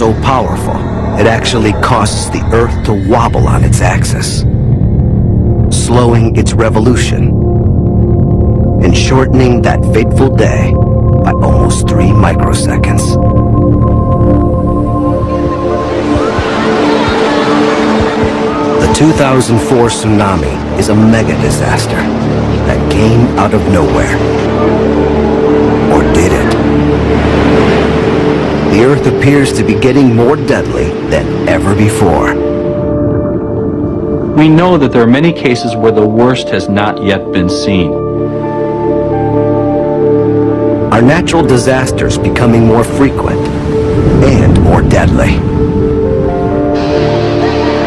so powerful, it actually causes the Earth to wobble on its axis, slowing its revolution and shortening that fateful day by almost 3 microseconds. The 2004 tsunami is a mega disaster that came out of nowhere. Or did it? The Earth appears to be getting more deadly than ever before. We know that there are many cases where the worst has not yet been seen. Are natural disasters becoming more frequent and more deadly?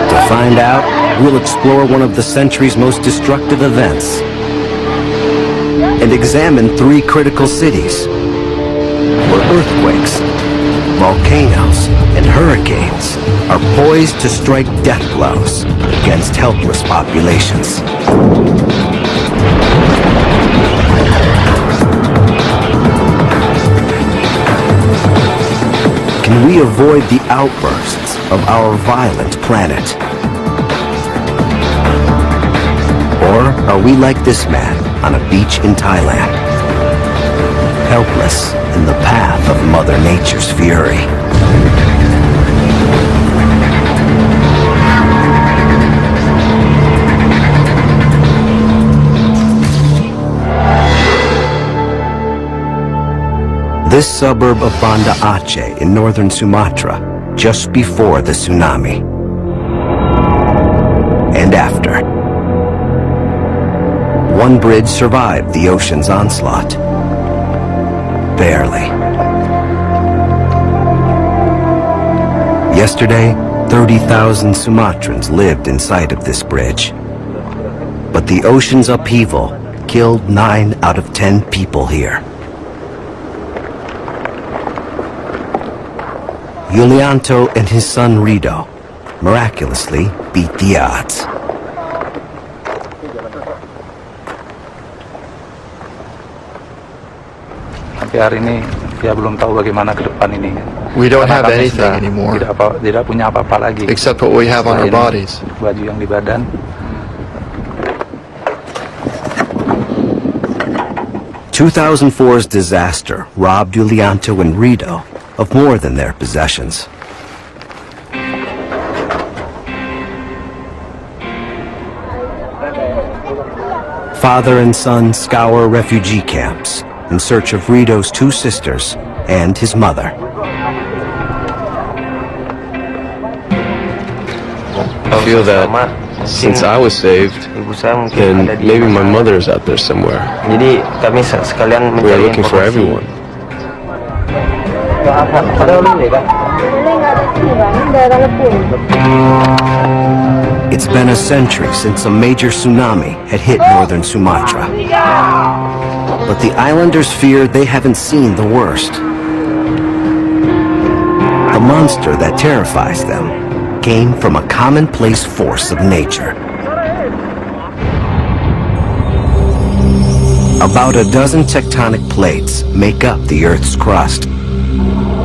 To find out, we'll explore one of the century's most destructive events and examine 3 critical cities where earthquakes, volcanoes, and hurricanes are poised to strike death blows against helpless populations. Can we avoid the outbursts of our violent planet? Or are we like this man on a beach in Thailand, helpless in the path of Mother Nature's fury? This suburb of Banda Aceh in northern Sumatra, just before the tsunami. And after. One bridge survived the ocean's onslaught. Barely. Yesterday, 30,000 Sumatrans lived inside of this bridge. But the ocean's upheaval killed 9 out of 10 people here. Yulianto and his son Rido miraculously beat the odds. Sampai hari ini dia belum tahu bagaimana ke depan ini. We don't have anything anymore tidak punya apa-apa lagi except what we have on our bodies. Baju yang di badan. "2004's disaster robbed Yulianto and Rido of more than their possessions. Father and son scour refugee camps in search of Rido's 2 sisters and his mother. I feel that since I was saved, then maybe my mother is out there somewhere. We are looking for everyone. It's been a century since a major tsunami had hit northern Sumatra. But the islanders fear they haven't seen the worst. The monster that terrifies them came from a commonplace force of nature. About a dozen tectonic plates make up the Earth's crust.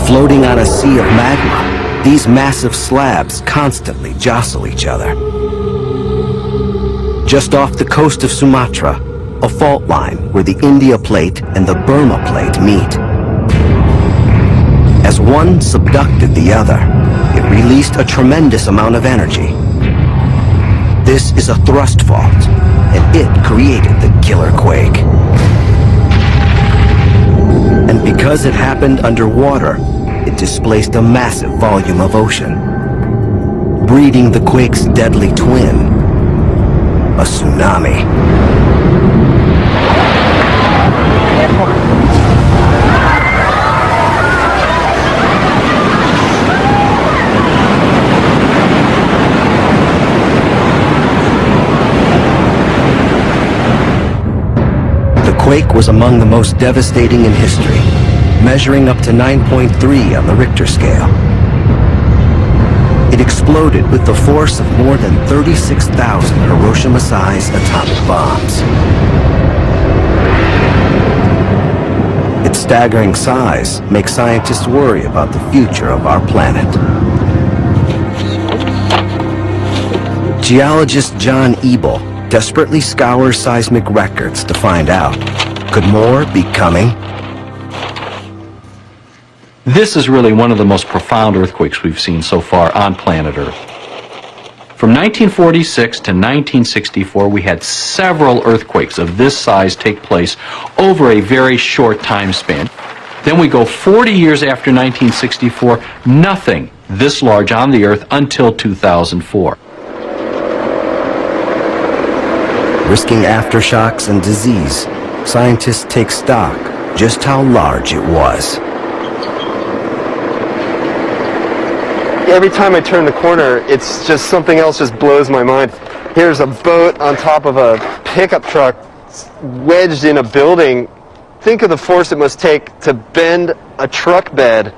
Floating on a sea of magma, these massive slabs constantly jostle each other. Just off the coast of Sumatra, a fault line where the India Plate and the Burma Plate meet. As one subducted the other, it released a tremendous amount of energy. This is a thrust fault, and it created the killer quake. And because it happened underwater, it displaced a massive volume of ocean, breeding the quake's deadly twin, a tsunami. The quake was among the most devastating in history, measuring up to 9.3 on the Richter scale. It exploded with the force of more than 36,000 Hiroshima-sized atomic bombs. It staggering size makes scientists worry about the future of our planet. Geologist John Ebel desperately scours seismic records to find out, could more be coming? This is really one of the most profound earthquakes we've seen so far on planet Earth. From 1946 to 1964, we had several earthquakes of this size take place over a very short time span. Then we go 40 years after 1964, nothing this large on the Earth until 2004. Risking aftershocks and disease, scientists take stock just how large it was. Every time I turn the corner, it's just something else just blows my mind. Here's a boat on top of a pickup truck wedged in a building. Think of the force it must take to bend a truck bed.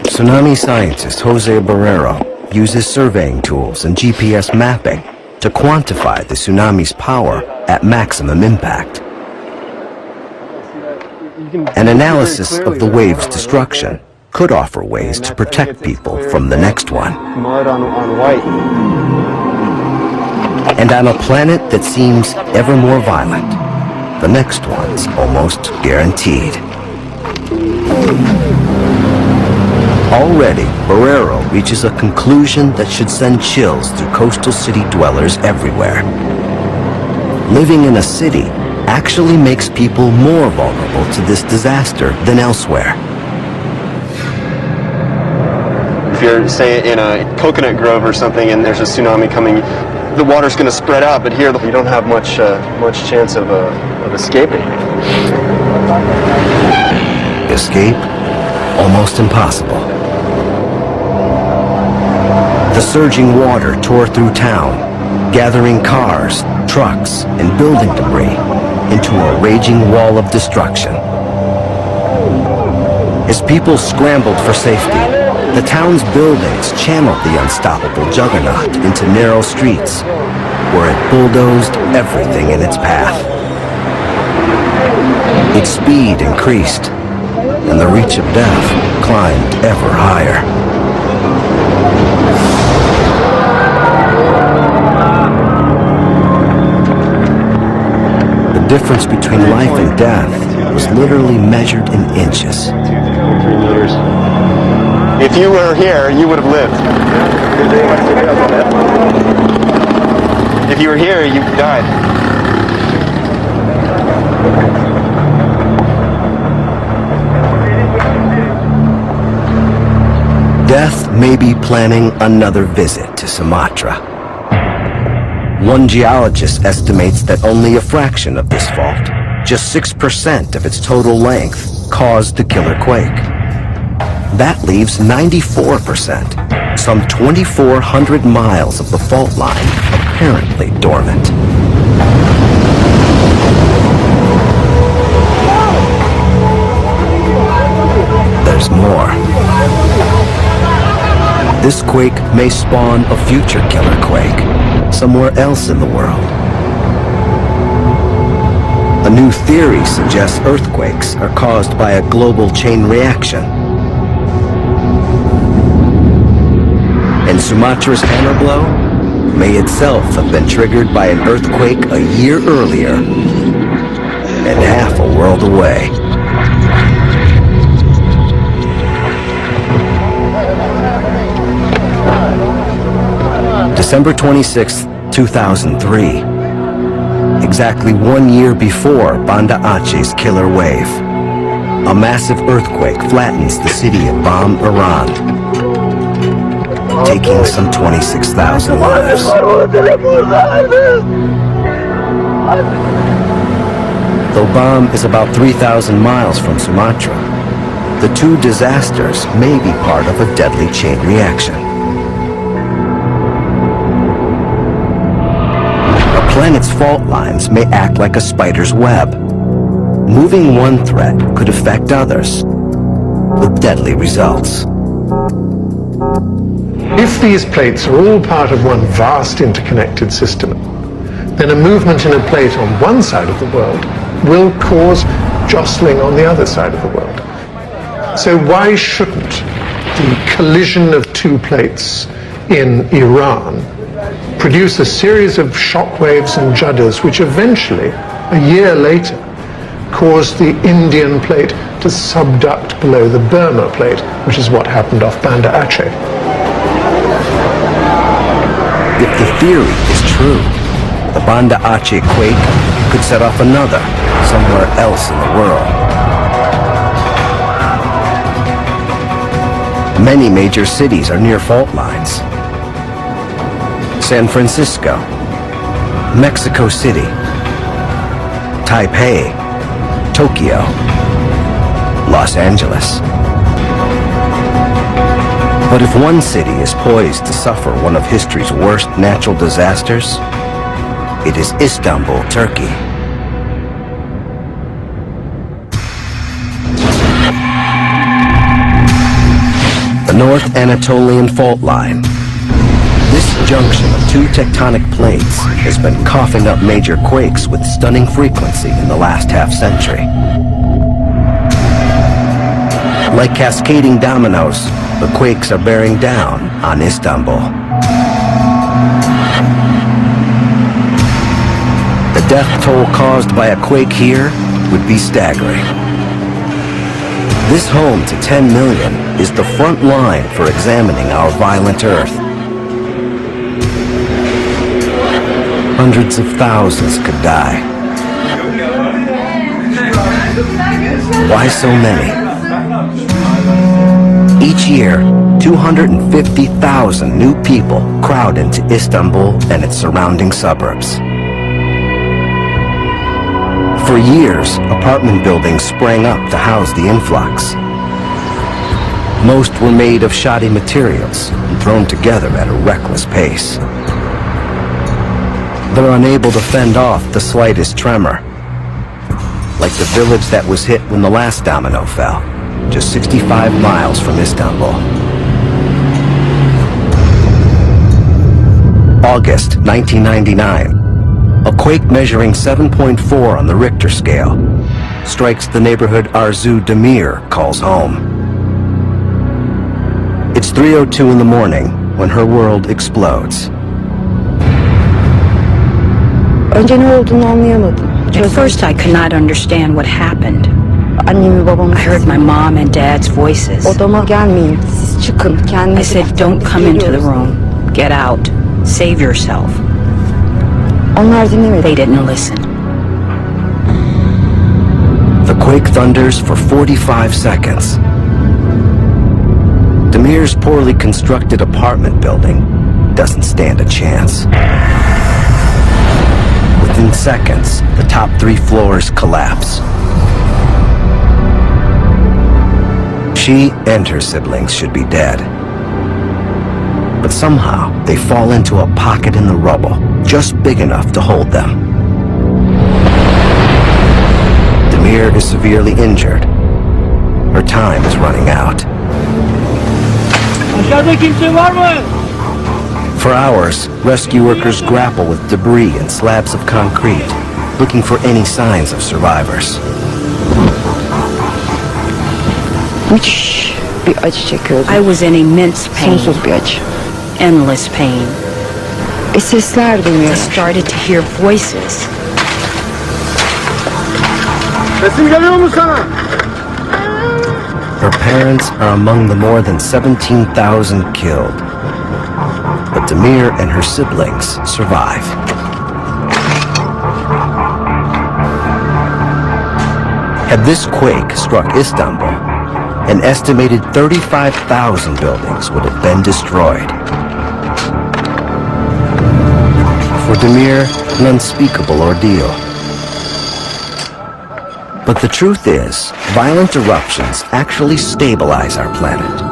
Tsunami scientist Jose Barrero uses surveying tools and GPS mapping to quantify the tsunami's power at maximum impact. An analysis of the wave's destruction could offer ways to protect people from the next one. Mud on white. And on a planet that seems ever more violent, the next one's almost guaranteed. Already, Barrero reaches a conclusion that should send chills through coastal city dwellers everywhere. Living in a city actually makes people more vulnerable to this disaster than elsewhere. If you're, say, in a coconut grove or something and there's a tsunami coming, the water's going to spread out, but here you don't have much chance of escaping. Escape? Almost impossible. The surging water tore through town, gathering cars, trucks, and building debris into a raging wall of destruction. As people scrambled for safety, the town's buildings channeled the unstoppable juggernaut into narrow streets, where it bulldozed everything in its path. Its speed increased, and the reach of death climbed ever higher. The difference between life and death was literally measured in inches. 2 to 3 meters. If you were here, you would have lived. If you were here, you died. Death may be planning another visit to Sumatra. One geologist estimates that only a fraction of this fault, just 6% of its total length, caused the killer quake. That leaves 94%, some 2,400 miles of the fault line apparently dormant. There's more. This quake may spawn a future killer quake somewhere else in the world. A new theory suggests earthquakes are caused by a global chain reaction. And Sumatra's hammer blow may itself have been triggered by an earthquake a year earlier and half a world away. December 26, 2003. Exactly 1 year before Banda Aceh's killer wave. A massive earthquake flattens the city of Bam, Iran, taking some 26,000 lives. Though Bam is about 3,000 miles from Sumatra, the two disasters may be part of a deadly chain reaction. A planet's fault lines may act like a spider's web. Moving one thread could affect others, with deadly results. If these plates are all part of one vast interconnected system, then a movement in a plate on one side of the world will cause jostling on the other side of the world. So why shouldn't the collision of two plates in Iran produce a series of shock waves and judders which eventually, a year later, caused the Indian plate to subduct below the Burma plate, which is what happened off Banda Aceh. If the theory is true, the Banda Aceh quake could set off another somewhere else in the world. Many major cities are near fault lines. San Francisco, Mexico City, Taipei, Tokyo, Los Angeles. But if one city is poised to suffer one of history's worst natural disasters, it is Istanbul, Turkey. The North Anatolian Fault Line. This junction of two tectonic plates has been coughing up major quakes with stunning frequency in the last half-century. Like cascading dominoes, the quakes are bearing down on Istanbul. The death toll caused by a quake here would be staggering. This home to 10 million is the front line for examining our violent Earth. Hundreds of thousands could die. Why so many? Each year, 250,000 new people crowd into Istanbul and its surrounding suburbs. For years, apartment buildings sprang up to house the influx. Most were made of shoddy materials and thrown together at a reckless pace. They're unable to fend off the slightest tremor, like the village that was hit when the last domino fell, just 65 miles from Istanbul. August 1999. A quake measuring 7.4 on the Richter scale strikes the neighborhood Arzu Demir calls home. It's 3:02 in the morning when her world explodes. At first I could not understand what happened. I heard my mom and dad's voices. I said, don't come into the room. Get out. Save yourself. They didn't listen. The quake thunders for 45 seconds. Demir's poorly constructed apartment building doesn't stand a chance. Within seconds, the top 3 floors collapse. She and her siblings should be dead. But somehow, they fall into a pocket in the rubble, just big enough to hold them. Demir is severely injured. Her time is running out. For hours, rescue workers grapple with debris and slabs of concrete, looking for any signs of survivors. I was in immense pain. Endless pain. I started to hear voices. Her parents are among the more than 17,000 killed. But Demir and her siblings survive. Had this quake struck Istanbul, an estimated 35,000 buildings would have been destroyed. For Demir, an unspeakable ordeal. But the truth is, violent eruptions actually stabilize our planet.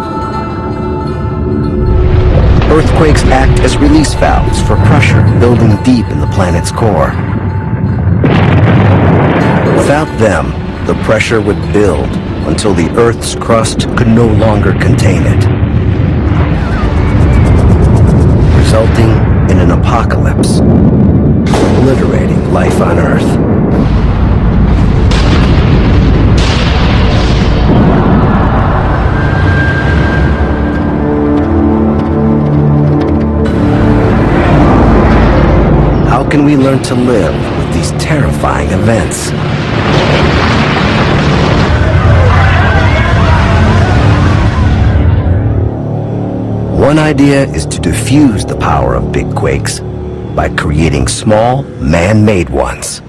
Earthquakes act as release valves for pressure building deep in the planet's core. Without them, the pressure would build until the Earth's crust could no longer contain it. apocalypse, obliterating life on Earth. How can we learn to live with these terrifying events? One idea is to diffuse the power of big quakes by creating small, man-made ones.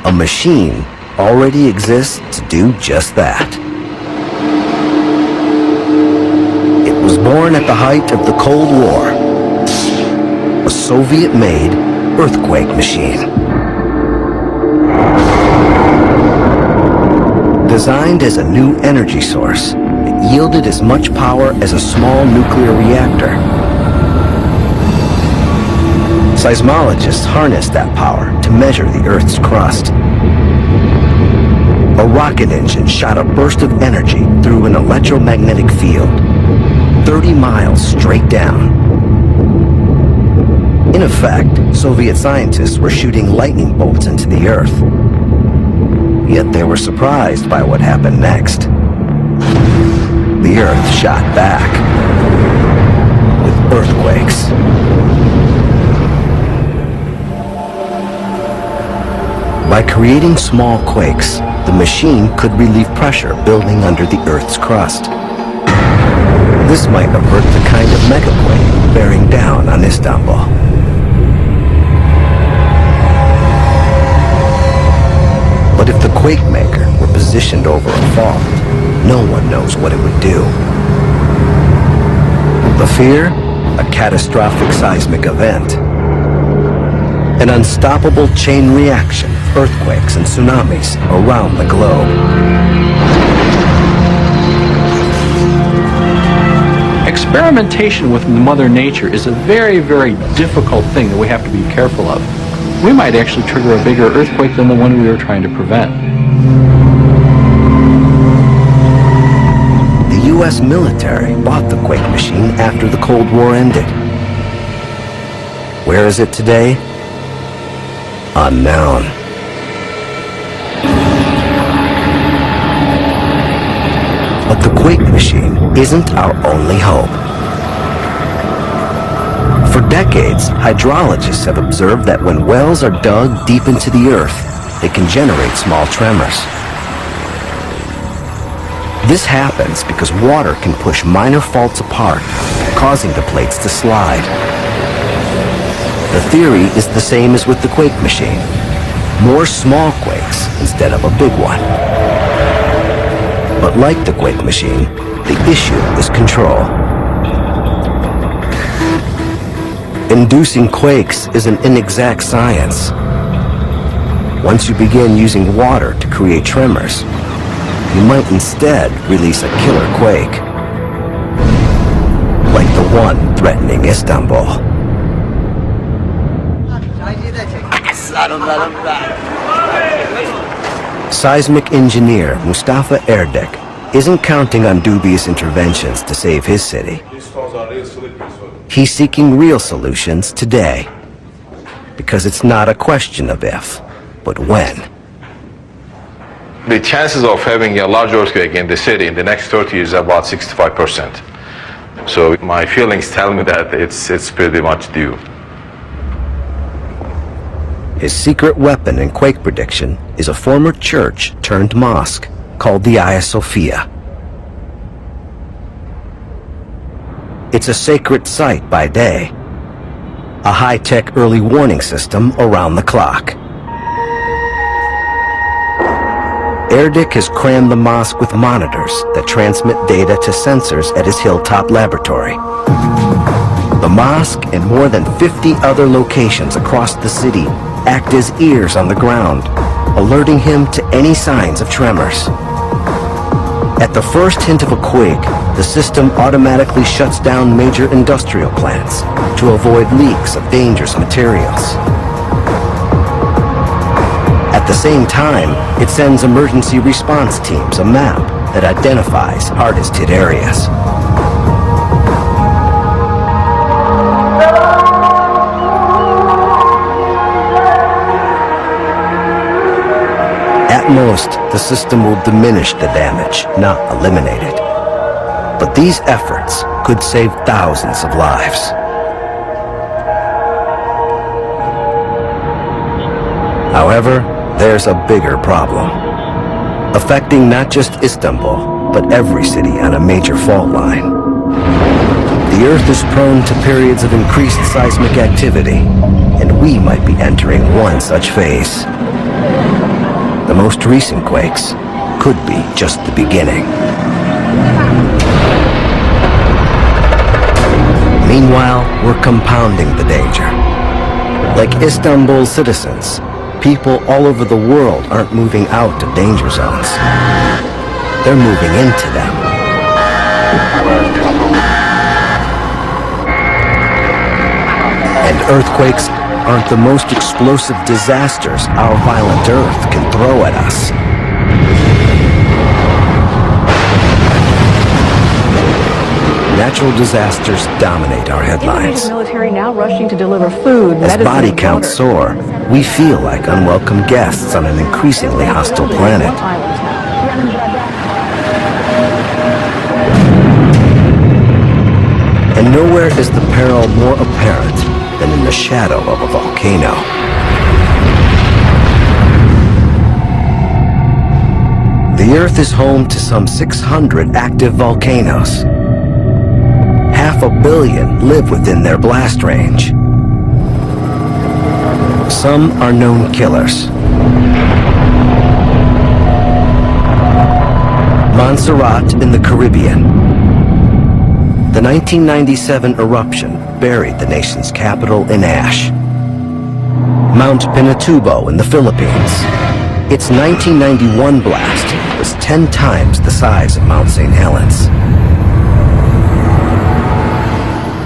A machine already exists to do just that. It was born at the height of the Cold War. A Soviet-made earthquake machine. Designed as a new energy source, it yielded as much power as a small nuclear reactor. Seismologists harnessed that power to measure the Earth's crust. A rocket engine shot a burst of energy through an electromagnetic field, 30 miles straight down. In effect, Soviet scientists were shooting lightning bolts into the Earth. Yet they were surprised by what happened next. The Earth shot back with earthquakes. By creating small quakes, the machine could relieve pressure building under the Earth's crust. This might avert the kind of megaquake bearing down on Istanbul. But if the quake maker were positioned over a fault, no one knows what it would do. The fear? A catastrophic seismic event. An unstoppable chain reaction of earthquakes and tsunamis around the globe. Experimentation with Mother Nature is a very, very difficult thing that we have to be careful of. We might actually trigger a bigger earthquake than the one we were trying to prevent. The U.S. military bought the quake machine after the Cold War ended. Where is it today? Unknown. But the quake machine isn't our only hope. For decades, hydrologists have observed that when wells are dug deep into the earth, they can generate small tremors. This happens because water can push minor faults apart, causing the plates to slide. The theory is the same as with the quake machine. More small quakes instead of a big one. But like the quake machine, the issue is control. Inducing quakes is an inexact science. Once you begin using water to create tremors, you might instead release a killer quake, like the one threatening Istanbul. Seismic engineer Mustafa Erdek isn't counting on dubious interventions to save his city. He's seeking real solutions today, because it's not a question of if, but when. The chances of having a large earthquake in the city in the next 30 years is about 65%. So my feelings tell me that it's pretty much due. His secret weapon in quake prediction is a former church turned mosque called the Hagia Sophia. It's a sacred site by day, a high-tech early warning system around the clock. Erdek has crammed the mosque with monitors that transmit data to sensors at his hilltop laboratory. The mosque and more than 50 other locations across the city act as ears on the ground, alerting him to any signs of tremors. At the first hint of a quake, the system automatically shuts down major industrial plants to avoid leaks of dangerous materials. At the same time, it sends emergency response teams a map that identifies hardest hit areas. most, the system will diminish the damage, not eliminate it. But these efforts could save thousands of lives. However, there's a bigger problem, affecting not just Istanbul, but every city on a major fault line. The Earth is prone to periods of increased seismic activity, and we might be entering one such phase. The most recent quakes could be just the beginning. Meanwhile, we're compounding the danger. Like Istanbul's citizens, people all over the world aren't moving out of danger zones. They're moving into them. And earthquakes aren't the most explosive disasters our violent Earth can throw at us. Natural disasters dominate our headlines. Military now rushing to deliver food, As body counts soar, we feel like unwelcome guests on an increasingly hostile planet. And nowhere is the peril more apparent than in the shadow of a volcano. The Earth is home to some 600 active volcanoes. 500 million live within their blast range. Some are known killers. Montserrat in the Caribbean. The 1997 eruption buried the nation's capital in ash. Mount Pinatubo in the Philippines. Its 1991 blast was 10 times the size of Mount St. Helens.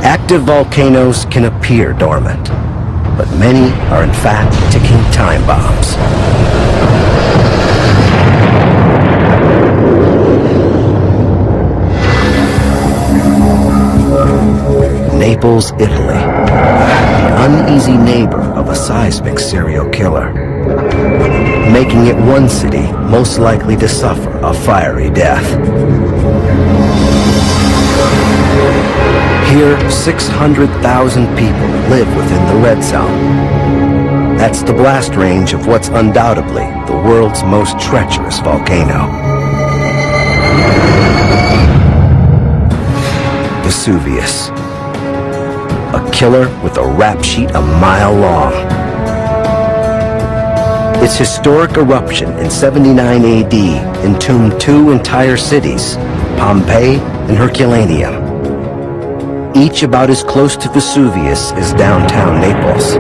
Active volcanoes can appear dormant, but many are in fact ticking time bombs. Naples, Italy, the uneasy neighbor of a seismic serial killer, making it one city most likely to suffer a fiery death. Here, 600,000 people live within the red zone. That's the blast range of what's undoubtedly the world's most treacherous volcano. Vesuvius. A killer with a rap sheet a mile long. Its historic eruption in 79 AD entombed two entire cities, Pompeii and Herculaneum. Each about as close to Vesuvius as downtown Naples.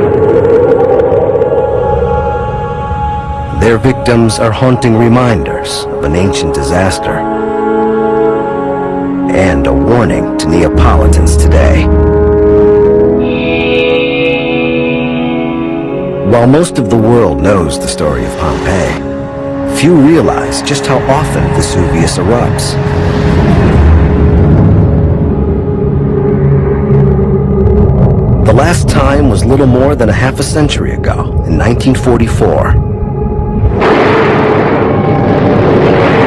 Their victims are haunting reminders of an ancient disaster and a warning to Neapolitans today. While most of the world knows the story of Pompeii, few realize just how often Vesuvius erupts. The last time was little more than a half a century ago, in 1944.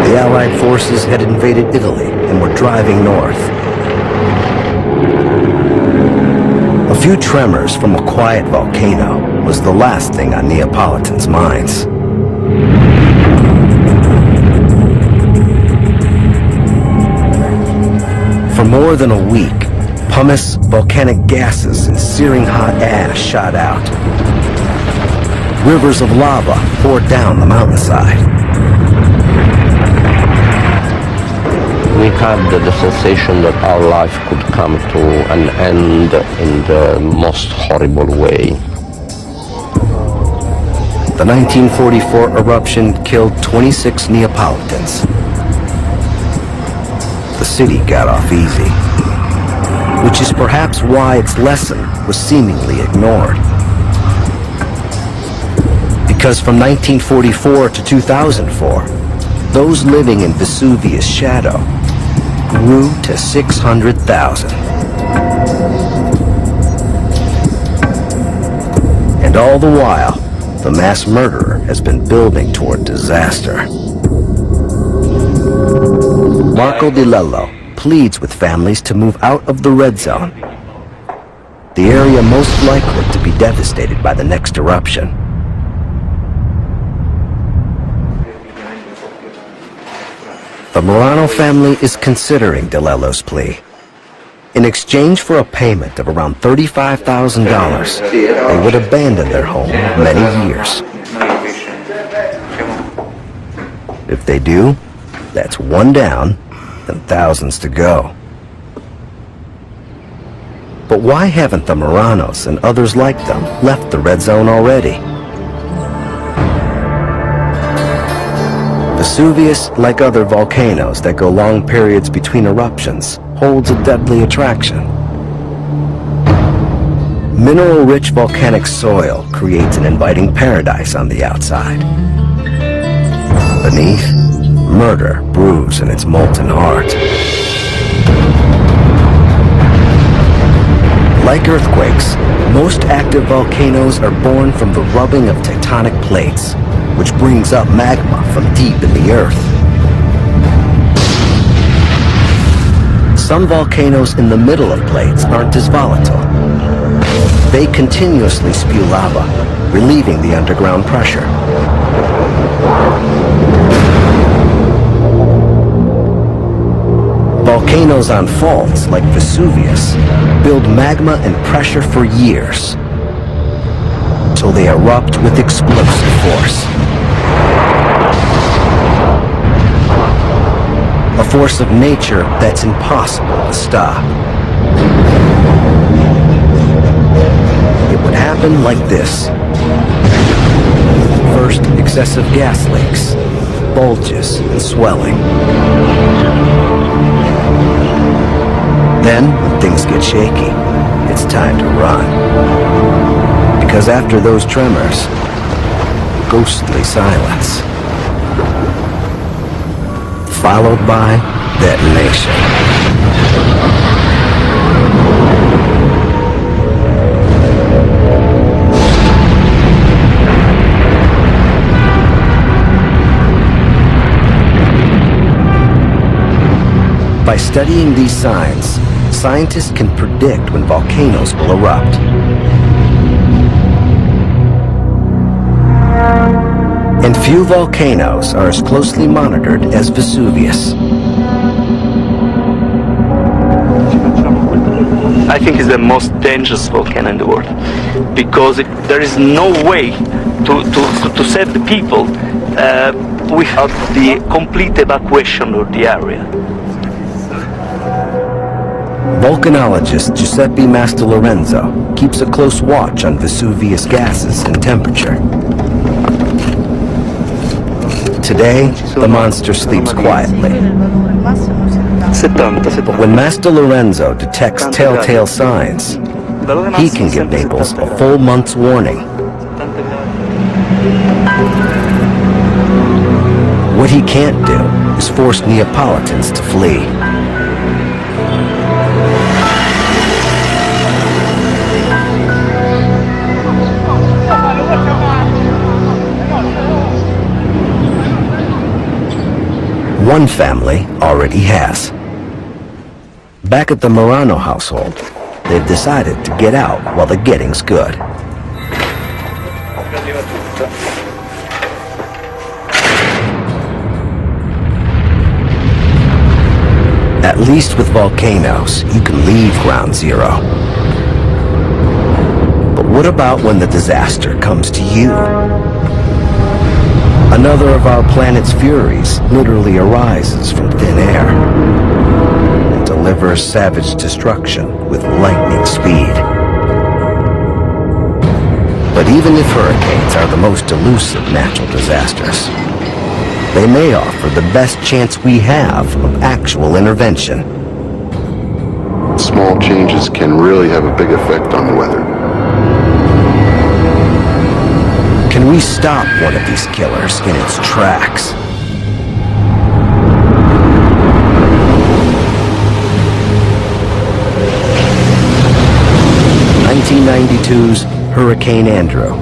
The Allied forces had invaded Italy and were driving north. A few tremors from a quiet volcano was the last thing on Neapolitans' minds. For more than a week, pumice, volcanic gases, and searing hot ash shot out. Rivers of lava poured down the mountainside. We had the sensation that our life could come to an end in the most horrible way. The 1944 eruption killed 26 Neapolitans. The city got off easy, which is perhaps why its lesson was seemingly ignored. Because from 1944 to 2004, those living in Vesuvius' shadow grew to 600,000. And all the while, the mass murderer has been building toward disaster. Marco Di Lello pleads with families to move out of the red zone, the area most likely to be devastated by the next eruption. The Morano family is considering Di Lello's plea. In exchange for a payment of around $35,000, they would abandon their home many years. If they do, that's one down and thousands to go. But why haven't the Moranos and others like them left the red zone already? Vesuvius, like other volcanoes that go long periods between eruptions, holds a deadly attraction. Mineral-rich volcanic soil creates an inviting paradise on the outside. Beneath, murder brews in its molten heart. Like earthquakes, most active volcanoes are born from the rubbing of tectonic plates, which brings up magma from deep in the earth. Some volcanoes in the middle of plates aren't as volatile. They continuously spew lava, relieving the underground pressure. Volcanoes on faults, like Vesuvius, build magma and pressure for years, until they erupt with explosive force. A force of nature that's impossible to stop. It would happen like this. First, excessive gas leaks, bulges, and swelling. Then, when things get shaky, it's time to run. Because after those tremors, ghostly silence, followed by detonation. By studying these signs, scientists can predict when volcanoes will erupt. And few volcanoes are as closely monitored as Vesuvius. I think it's the most dangerous volcano in the world, because there is no way to save the people without the complete evacuation of the area. Volcanologist Giuseppe Mastrolorenzo keeps a close watch on Vesuvius gases and temperature. Today, the monster sleeps quietly. But when Mastrolorenzo detects telltale signs, he can give Naples a full month's warning. What he can't do is force Neapolitans to flee. One family already has. Back at the Morano household, they've decided to get out while the getting's good. At least with volcanoes, you can leave ground zero. But what about when the disaster comes to you? Another of our planet's furies literally arises from thin air and delivers savage destruction with lightning speed. But even if hurricanes are the most elusive natural disasters, they may offer the best chance we have of actual intervention. Small changes can really have a big effect on the weather. Can we stop one of these killers in its tracks? (1992's Hurricane Andrew).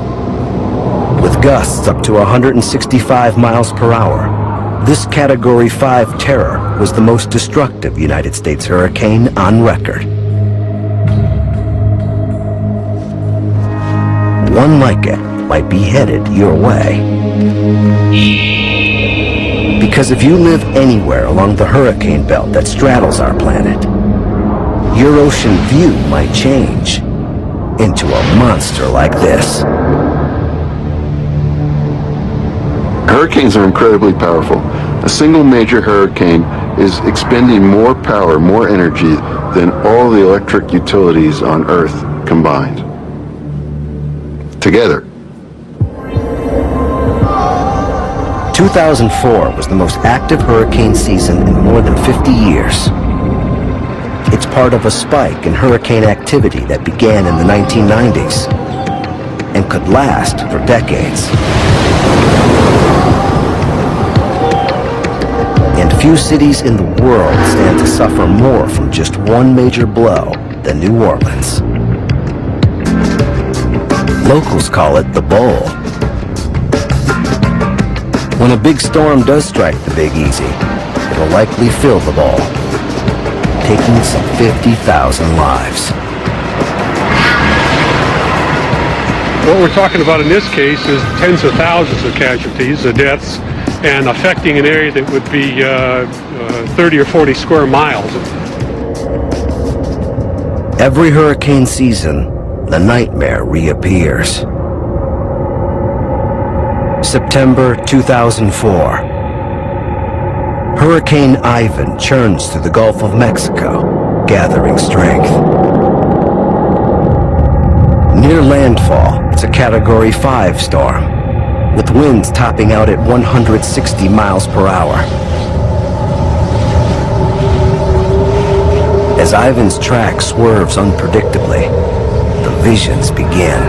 With gusts up to 165 miles per hour, this Category 5 terror was the most destructive United States hurricane on record. One like it might be headed your way. Because if you live anywhere along the hurricane belt that straddles our planet, your ocean view might change into a monster like this. Hurricanes are incredibly powerful. A single major hurricane is expending more power, more energy than all the electric utilities on Earth combined. Together. 2004 was the most active hurricane season in more than 50 years. It's part of a spike in hurricane activity that began in the 1990s and could last for decades. And few cities in the world stand to suffer more from just one major blow than New Orleans. Locals call it the Bowl. When a big storm does strike the Big Easy, it'll likely fill the bowl, taking some 50,000 lives. What we're talking about in this case is tens of thousands of casualties, deaths, and affecting an area that would be 30 or 40 square miles. Every hurricane season, the nightmare reappears. September 2004. Hurricane Ivan churns through the Gulf of Mexico, gathering strength. Near landfall, it's a Category 5 storm, with winds topping out at 160 miles per hour. As Ivan's track swerves unpredictably, the visions begin.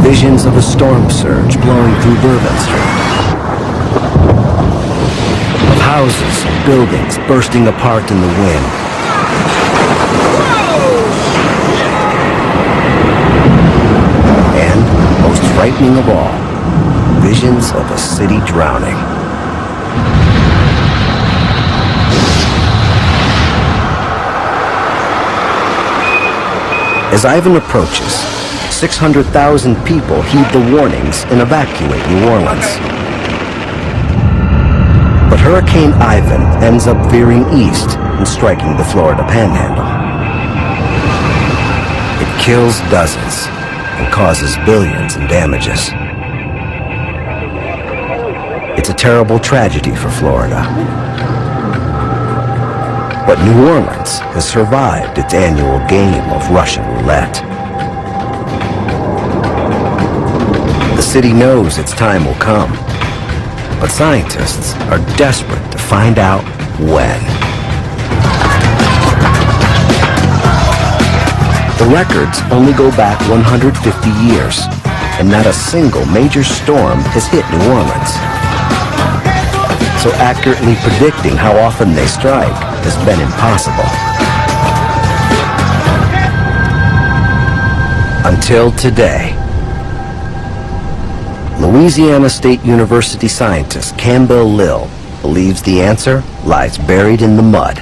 Visions of a storm surge blowing through Bourbon Street. Of houses and buildings bursting apart in the wind. And, most frightening of all, visions of a city drowning. As Ivan approaches, 600,000 people heed the warnings and evacuate New Orleans. But Hurricane Ivan ends up veering east and striking the Florida Panhandle. It kills dozens and causes billions in damages. It's a terrible tragedy for Florida. But New Orleans has survived its annual game of Russian roulette. The city knows its time will come, but scientists are desperate to find out when. The records only go back 150 years, and not a single major storm has hit New Orleans. So accurately predicting how often they strike has been impossible. Until today. Louisiana State University scientist Campbell Lill believes the answer lies buried in the mud.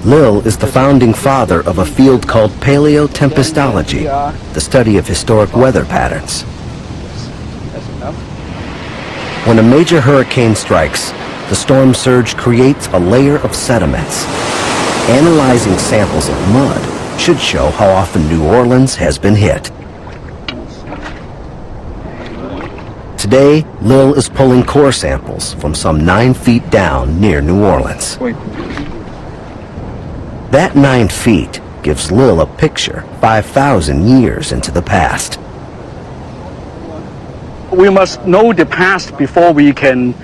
Lill is the founding father of a field called paleotempestology, the study of historic weather patterns. When a major hurricane strikes, the storm surge creates a layer of sediments. Analyzing samples of mud should show how often New Orleans has been hit. Today, Lill is pulling core samples from some 9 feet down near New Orleans. That 9 feet gives Lill a picture 5,000 years into the past. We must know the past before we can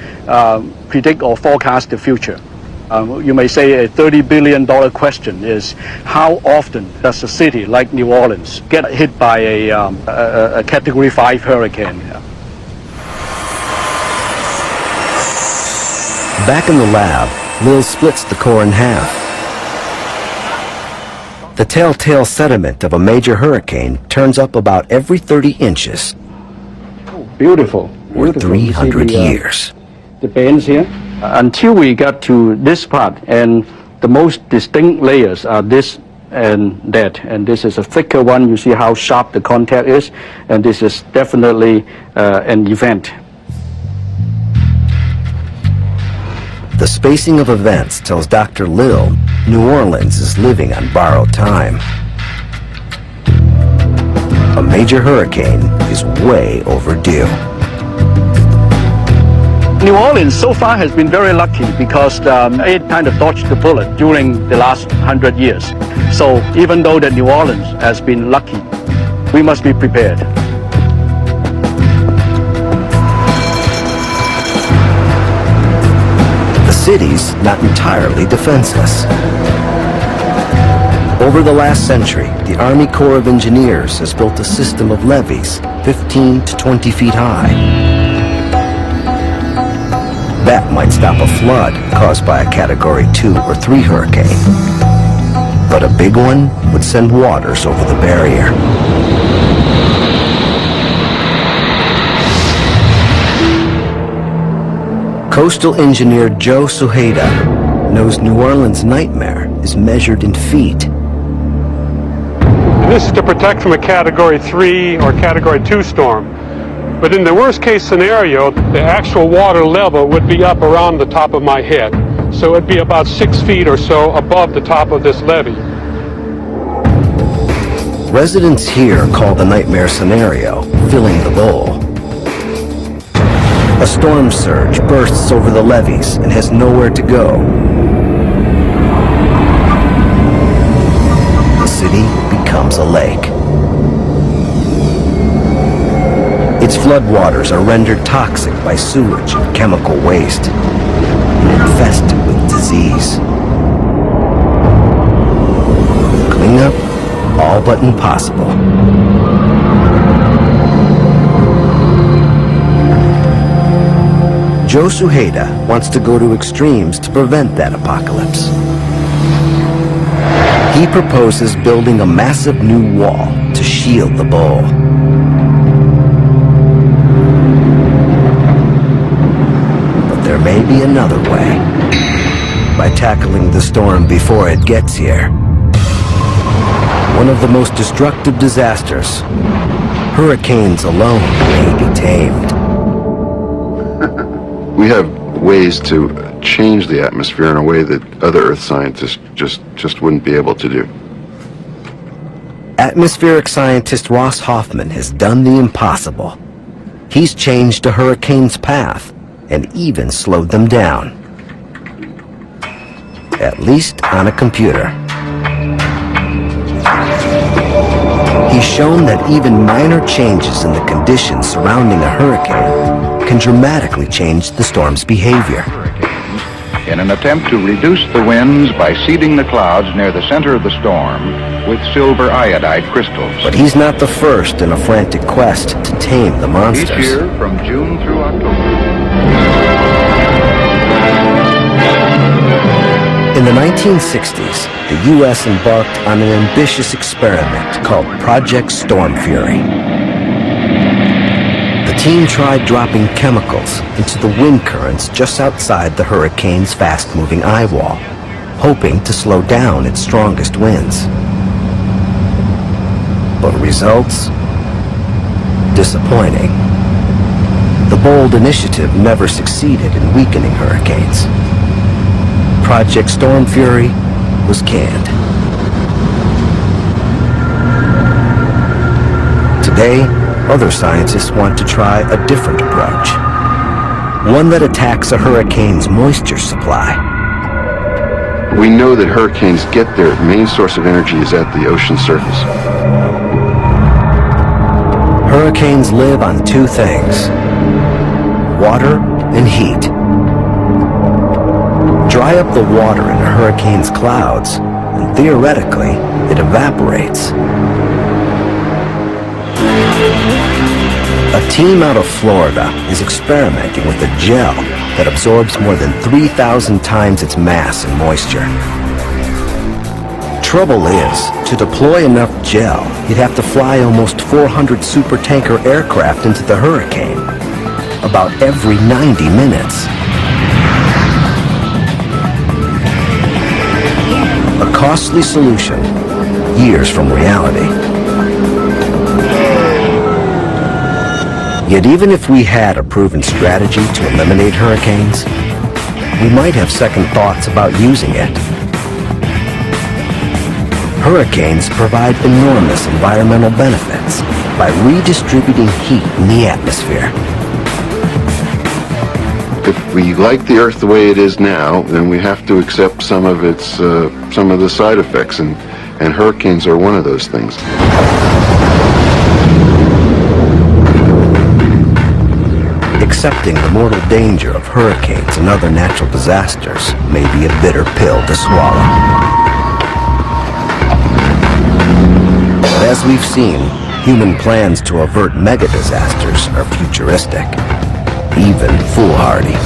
predict or forecast the future. You may say a $30 billion question is how often does a city like New Orleans get hit by a Category 5 hurricane? Back in the lab, Lill splits the core in half. The telltale sediment of a major hurricane turns up about every 30 inches. Beautiful. Or 300 years. The bends here. Until we got to this part, and the most distinct layers are this and that. And this is a thicker one. You see how sharp the contact is. And this is definitely an event. The spacing of events tells Dr. Lill New Orleans is living on borrowed time. A major hurricane is way overdue. New Orleans so far has been very lucky because it kind of dodged the bullet during the last 100 years. So even though that New Orleans has been lucky, we must be prepared. The city's not entirely defenseless. Over the last century, the Army Corps of Engineers has built a system of levees 15 to 20 feet high. That might stop a flood caused by a Category 2 or 3 hurricane. But a big one would send waters over the barrier. Coastal engineer Joe Suheda knows New Orleans' nightmare is measured in feet. This is to protect from a Category 3 or Category 2 storm. But in the worst case scenario, the actual water level would be up around the top of my head. So it'd be about 6 feet or so above the top of this levee. Residents here call the nightmare scenario filling the bowl. A storm surge bursts over the levees and has nowhere to go. The city becomes a lake. Its floodwaters are rendered toxic by sewage and chemical waste, and infested with disease. Cleanup, all but impossible. Joe Suheda wants to go to extremes to prevent that apocalypse. He proposes building a massive new wall to shield the bowl. But there may be another way. By tackling the storm before it gets here. One of the most destructive disasters. Hurricanes alone may be tamed. We have ways to change the atmosphere in a way that other Earth scientists just wouldn't be able to do. Atmospheric scientist Ross Hoffman has done the impossible. He's changed a hurricane's path and even slowed them down. At least on a computer. He's shown that even minor changes in the conditions surrounding a hurricane can dramatically change the storm's behavior. In an attempt to reduce the winds by seeding the clouds near the center of the storm with silver iodide crystals. But he's not the first in a frantic quest to tame the monsters. Each year from June through October. In the 1960s, the U.S. embarked on an ambitious experiment called Project Storm Fury. The team tried dropping chemicals into the wind currents just outside the hurricane's fast-moving eye wall, hoping to slow down its strongest winds. But results? Disappointing. The bold initiative never succeeded in weakening hurricanes. Project Storm Fury was canned. Today, other scientists want to try a different approach. One that attacks a hurricane's moisture supply. We know that hurricanes get their main source of energy is at the ocean surface. Hurricanes live on two things: water and heat. Dry up the water in a hurricane's clouds, and theoretically, it evaporates. A team out of Florida is experimenting with a gel that absorbs more than 3,000 times its mass in moisture. trouble is, to deploy enough gel, you'd have to fly almost 400 supertanker aircraft into the hurricane, about every 90 minutes. A costly solution, years from reality. Yet even if we had a proven strategy to eliminate hurricanes, we might have second thoughts about using it. Hurricanes provide enormous environmental benefits by redistributing heat in the atmosphere. If we like the Earth the way it is now, then we have to accept some of the side effects, and hurricanes are one of those things. Accepting the mortal danger of hurricanes and other natural disasters may be a bitter pill to swallow. But as we've seen, human plans to avert mega disasters are futuristic, even foolhardy.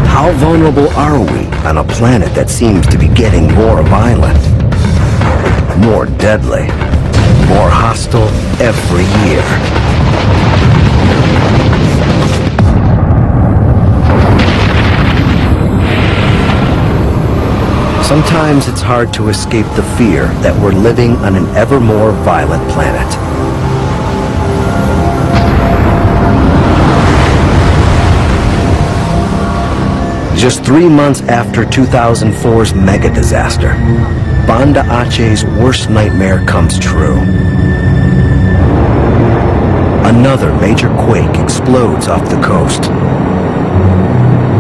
How vulnerable are we on a planet that seems to be getting more violent, more deadly, more hostile every year? Sometimes it's hard to escape the fear that we're living on an ever more violent planet. Just 3 months after 2004's mega disaster, Banda Aceh's worst nightmare comes true. Another major quake explodes off the coast.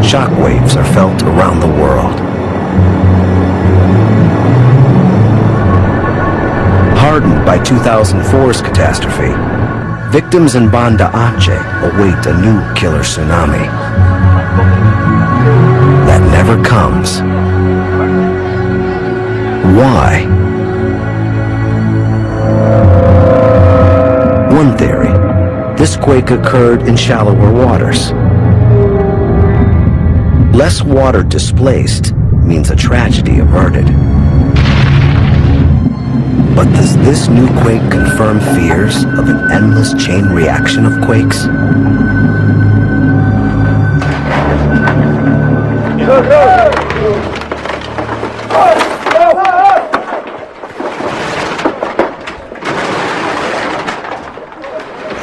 Shockwaves are felt around the world. Hardened by 2004's catastrophe, victims in Banda Aceh await a new killer tsunami that never comes. Why? One theory, this quake occurred in shallower waters. Less water displaced means a tragedy averted. But does this new quake confirm fears of an endless chain reaction of quakes?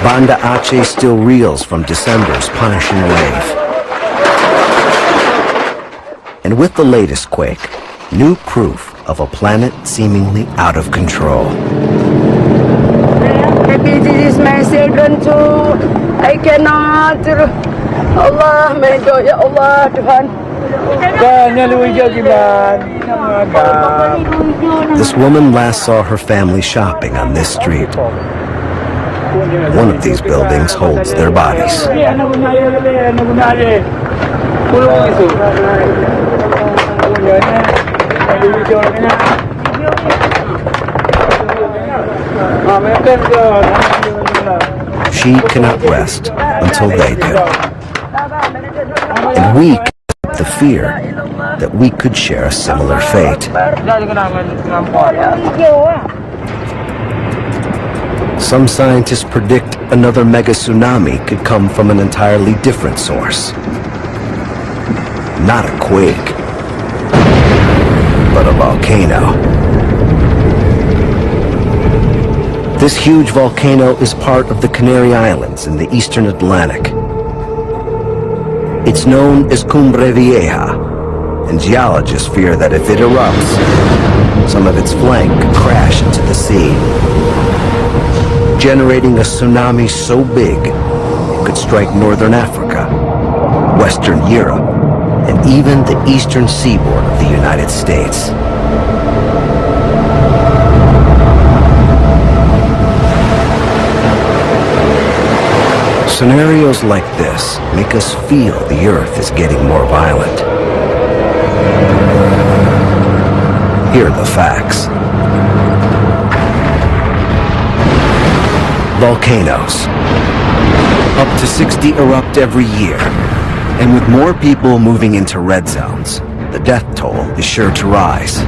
Banda Aceh still reels from December's punishing wave. And with the latest quake, new proof of a planet seemingly out of control. Maybe this is my second too. I cannot. Allah, my God, ya Allah, Tuhan. This woman last saw her family shopping on this street. One of these buildings holds their bodies. She cannot rest until they do. And we keep the fear that we could share a similar fate. Some scientists predict another mega tsunami could come from an entirely different source. Not a quake, but a volcano. This huge volcano is part of the Canary Islands in the eastern Atlantic. It's known as Cumbre Vieja, and geologists fear that if it erupts, some of its flank could crash into the sea, generating a tsunami so big it could strike northern Africa, western Europe, and even the eastern seaboard of the United States. Scenarios like this make us feel the Earth is getting more violent. Here are the facts. Volcanoes. Up to 60 erupt every year. And with more people moving into red zones, the death toll is sure to rise.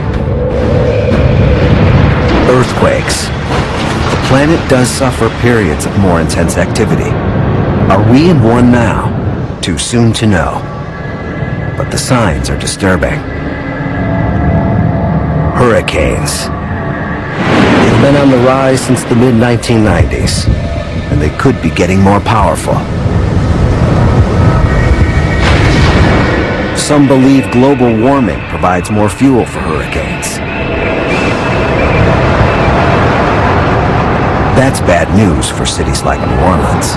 Earthquakes. The planet does suffer periods of more intense activity. Are we in one now? Too soon to know. But the signs are disturbing. Hurricanes. They've been on the rise since the mid-1990s, and they could be getting more powerful. Some believe global warming provides more fuel for hurricanes. That's bad news for cities like New Orleans.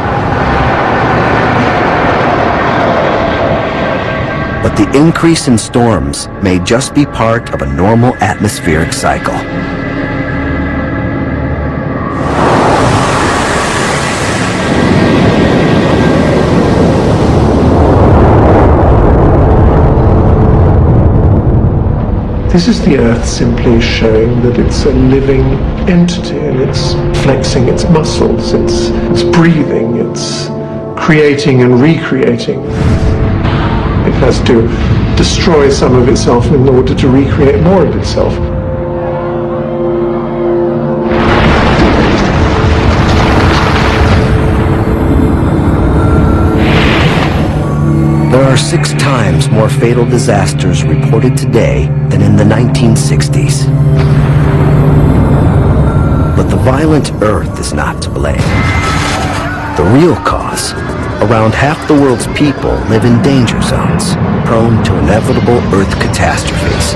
But the increase in storms may just be part of a normal atmospheric cycle. This is the Earth simply showing that it's a living entity, and it's flexing its muscles, it's breathing, it's creating and recreating. It has to destroy some of itself in order to recreate more of itself. There are 6 times more fatal disasters reported today than in the 1960s. But the violent Earth is not to blame. The real cause, around half the world's people live in danger zones, prone to inevitable Earth catastrophes.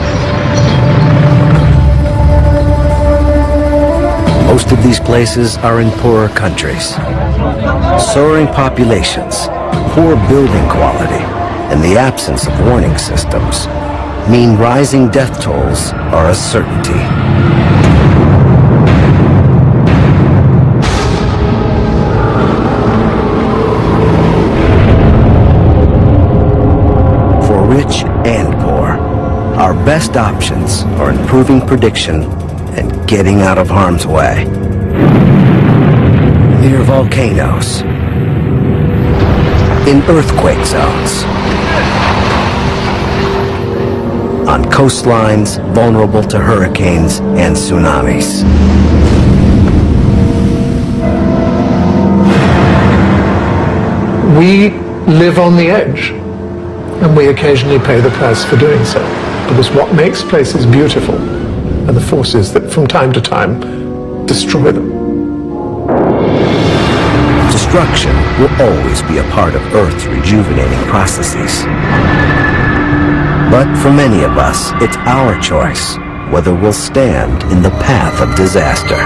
Most of these places are in poorer countries. Soaring populations, poor building quality, and the absence of warning systems mean rising death tolls are a certainty. For rich and poor, our best options are improving prediction and getting out of harm's way. Near volcanoes, in earthquake zones, on coastlines vulnerable to hurricanes and tsunamis. We live on the edge, and we occasionally pay the price for doing so, because what makes places beautiful are the forces that from time to time destroy them. Destruction will always be a part of Earth's rejuvenating processes. But for many of us, it's our choice whether we'll stand in the path of disaster.